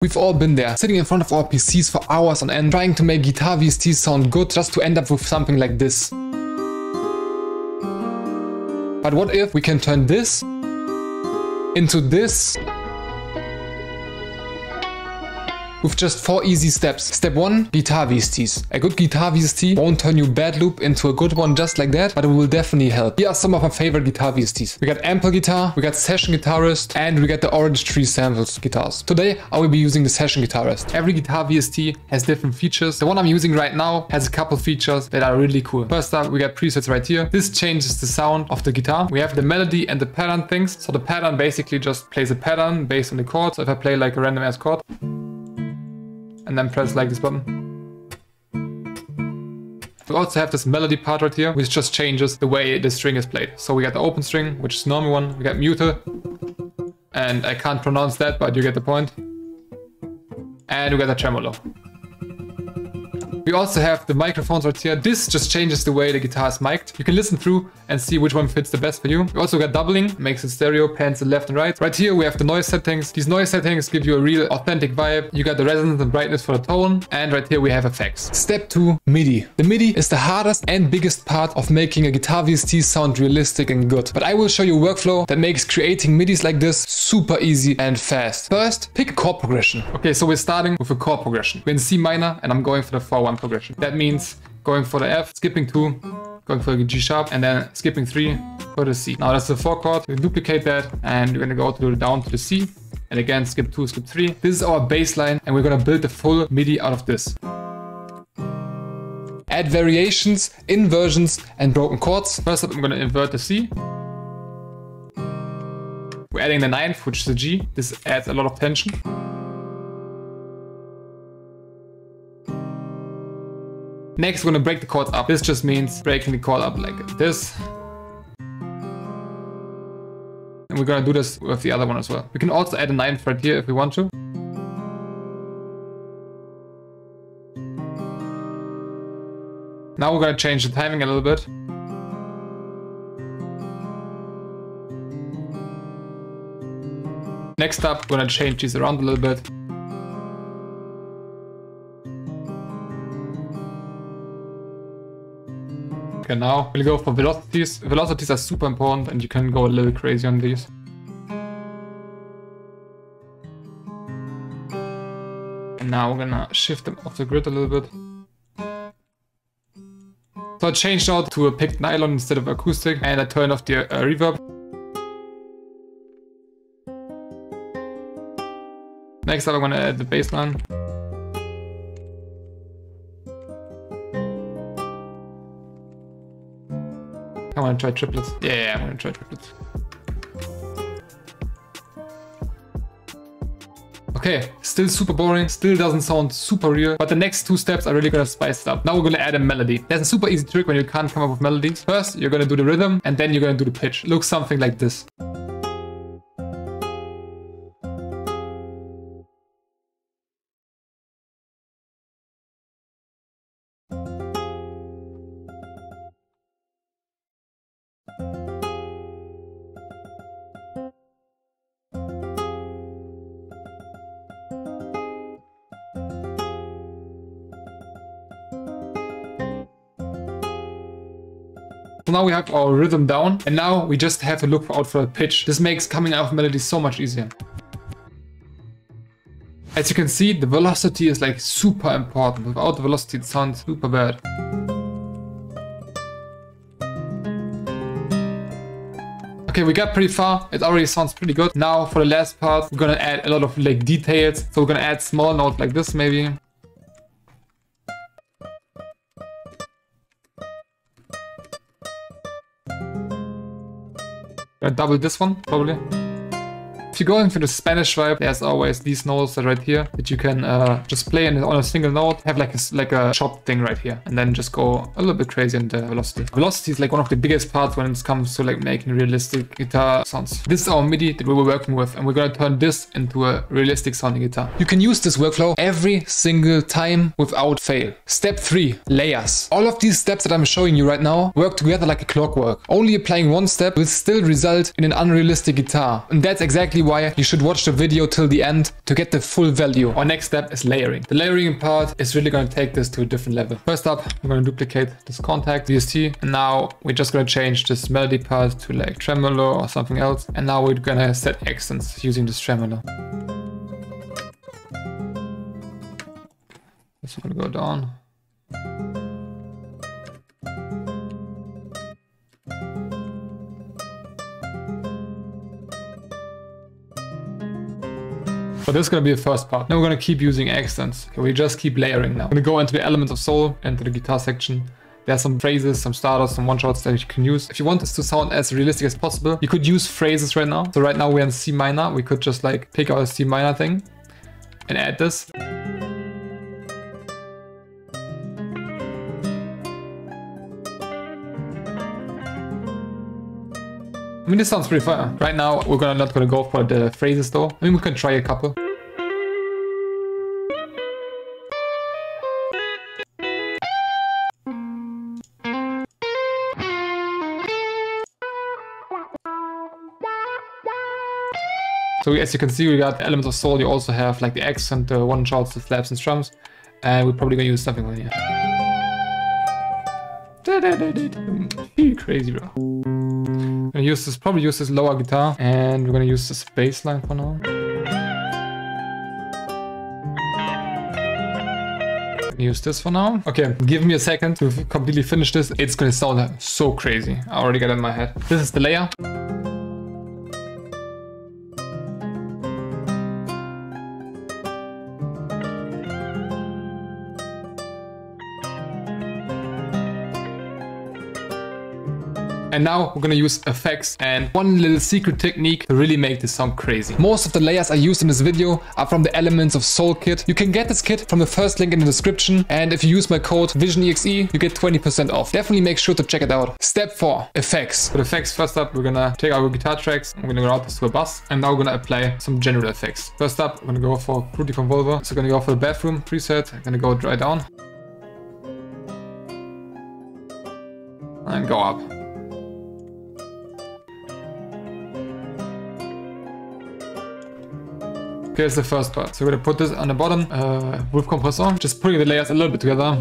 We've all been there, sitting in front of our PCs for hours on end, trying to make Guitar VST sound good just to end up with something like this. But what if we can turn this into this with just 4 easy steps. Step 1, Guitar VSTs. A good Guitar VST won't turn your bad loop into a good one just like that, but it will definitely help. Here are some of my favorite Guitar VSTs. We got Ample Guitar, we got Session Guitarist, and we got the Orange Tree Samples guitars. Today, I will be using the Session Guitarist. Every Guitar VST has different features. The one I'm using right now has a couple features that are really cool. First up, we got presets right here. This changes the sound of the guitar. We have the melody and the pattern things. So the pattern basically just plays a pattern based on the chords. So if I play like a random ass chord, and then press like this button. We also have this melody part right here, which just changes the way the string is played. So we got the open string, which is the normal one. We got muted, and I can't pronounce that, but you get the point. And we got the tremolo. We also have the microphones right here. This just changes the way the guitar is mic'd. You can listen through and see which one fits the best for you. We also got doubling, makes it stereo, pans it left and right. Right here we have the noise settings. These noise settings give you a real authentic vibe. You got the resonance and brightness for the tone. And right here we have effects. Step 2, Midi. The Midi is the hardest and biggest part of making a Guitar VST sound realistic and good. But I will show you a workflow that makes creating Midis like this super easy and fast. First, pick a chord progression. Okay, so we're starting with a chord progression. We're in C minor and I'm going for the 4-1 progression. That means going for the F, skipping 2, going for the G sharp, and then skipping 3 for the C. Now that's the 4 chord. We duplicate that and we're gonna go to the down to the C. And again, skip 2, skip 3. This is our bass line and we're gonna build the full Midi out of this. Add variations, inversions, and broken chords. First up, I'm gonna invert the C. We're adding the 9th, which is the G. This adds a lot of tension. Next, we're gonna break the chords up. This just means breaking the chord up like this. And we're gonna do this with the other one as well. We can also add a 9th right here if we want to. Now we're gonna change the timing a little bit. Next up, we're gonna change these around a little bit. Okay, now we'll go for velocities. Velocities are super important and you can go a little crazy on these. And now we're gonna shift them off the grid a little bit. So I changed out to a picked nylon instead of acoustic, and I turned off the reverb. Next up, I'm gonna add the bass line. I want to try triplets. Yeah, I'm gonna try triplets. Okay, still super boring, still doesn't sound super real, but the next 2 steps are really gonna spice it up. Now we're gonna add a melody. There's a super easy trick when you can't come up with melodies. First, you're gonna do the rhythm, and then you're gonna do the pitch. It looks something like this. So now we have our rhythm down, and now we just have to look out for a pitch. This makes coming out of melodies so much easier. As you can see, the velocity is like super important. Without the velocity, it sounds super bad. Okay, we got pretty far. It already sounds pretty good. Now for the last part, we're gonna add a lot of like details. So we're gonna add small notes like this maybe. I double this one, probably. If you go into the Spanish vibe, there's always these notes right here that you can just play on a single note, have like a chopped thing right here, and then just go a little bit crazy on the velocity. Velocity is like one of the biggest parts when it comes to like making realistic guitar sounds. This is our MIDI that we were working with, and we're gonna turn this into a realistic sounding guitar. You can use this workflow every single time without fail. Step 3, layers. All of these steps that I'm showing you right now work together like a clockwork. Only applying one step will still result in an unrealistic guitar, and that's exactly why you should watch the video till the end to get the full value. Our next step is layering. The layering part is really going to take this to a different level. First up, I'm going to duplicate this contact, VST, and now we're just going to change this melody part to like tremolo or something else. And now we're going to set accents using this tremolo. This is going to go down. So this is going to be the first part. Now we're going to keep using accents. Okay, we just keep layering now. I'm going to go into the elements of soul, into the guitar section. There are some phrases, some starters, some one-shots that you can use. If you want this to sound as realistic as possible, you could use phrases right now. So right now we're in C minor. We could just like pick out a C minor thing and add this. I mean, this sounds pretty fire. Right now, we're not gonna go for the phrases though. I mean, we can try a couple. So as you can see, we got the elements of soul. You also have like the accent, the one shots, the flaps and strums. And we're probably gonna use something on here. Crazy, bro. I'm gonna use this, probably use this lower guitar, and we're gonna use this bass line for now. Use this for now. Okay, give me a second to completely finish this. It's gonna sound so crazy. I already got it in my head. This is the layer. And now we're gonna use effects and one little secret technique to really make this sound crazy. Most of the layers I used in this video are from the Elements of Soul kit. You can get this kit from the first link in the description. And if you use my code VisionEXE, you get 20% off. Definitely make sure to check it out. Step 4, effects. For effects, first up, we're gonna take our guitar tracks. I'm gonna route this to a bus. And now we're gonna apply some general effects. First up, I'm gonna go for Fruity Convolver. So I'm gonna go for the bathroom preset. I'm gonna go dry down. And go up. Here's the first part. So we're gonna put this on the bottom with compressor, just putting the layers a little bit together.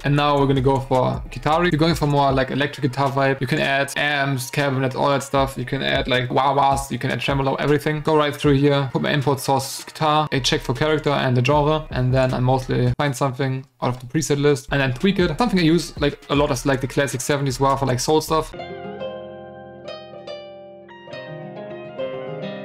And now we're gonna go for guitar. If you're going for more like electric guitar vibe, you can add amps, cabinets, all that stuff. You can add like wah-wahs, you can add tremolo, everything. Go right through here, put my import source guitar, I check for character and the genre, and then I mostly find something out of the preset list and then tweak it. Something I use like a lot is like the classic 70s wah for like soul stuff.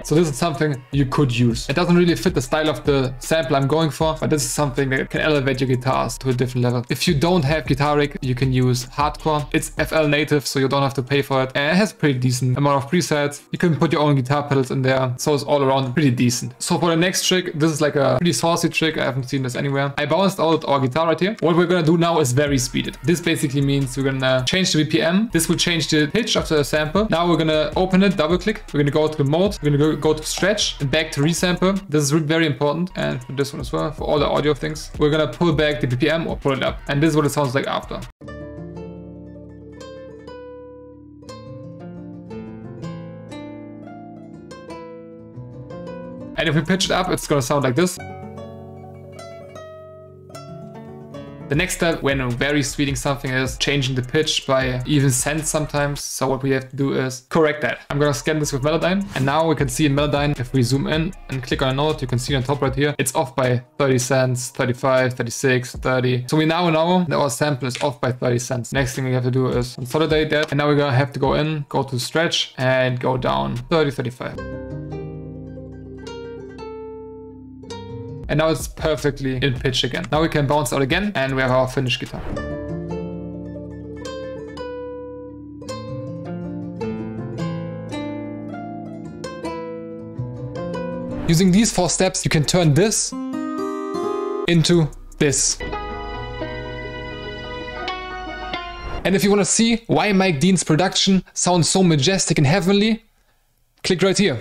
So this is something you could use. It doesn't really fit the style of the sample I'm going for, but this is something that can elevate your guitars to a different level. If you don't have Guitar Rig, you can use Hardcore. It's FL native, so you don't have to pay for it. And it has a pretty decent amount of presets. You can put your own guitar pedals in there, so it's all around pretty decent. So for the next trick, this is like a pretty saucy trick. I haven't seen this anywhere. I bounced out our guitar right here. What we're gonna do now is very speed it. This basically means we're gonna change the BPM. This will change the pitch of the sample. Now we're gonna open it, double click. We're gonna go to the mode. We're gonna go to stretch and back to resample. This is very important, and for this one as well, for all the audio things. We're gonna pull back the BPM or pull it up, and this is what it sounds like after. And if we pitch it up, it's gonna sound like this. The next step when very speeding something is changing the pitch by even cents sometimes. So what we have to do is correct that. I'm gonna scan this with Melodyne, and now we can see in Melodyne, if we zoom in and click on a note, you can see on top right here, it's off by 30 cents, 35, 36, 30. So we now know that our sample is off by 30 cents. Next thing we have to do is consolidate that. And now we're gonna have to go in, go to stretch and go down 30, 35. And now it's perfectly in pitch again. Now we can bounce out again and we have our finished guitar. Using these 4 steps, you can turn this into this. And if you want to see why Mike Dean's production sounds so majestic and heavenly, click right here.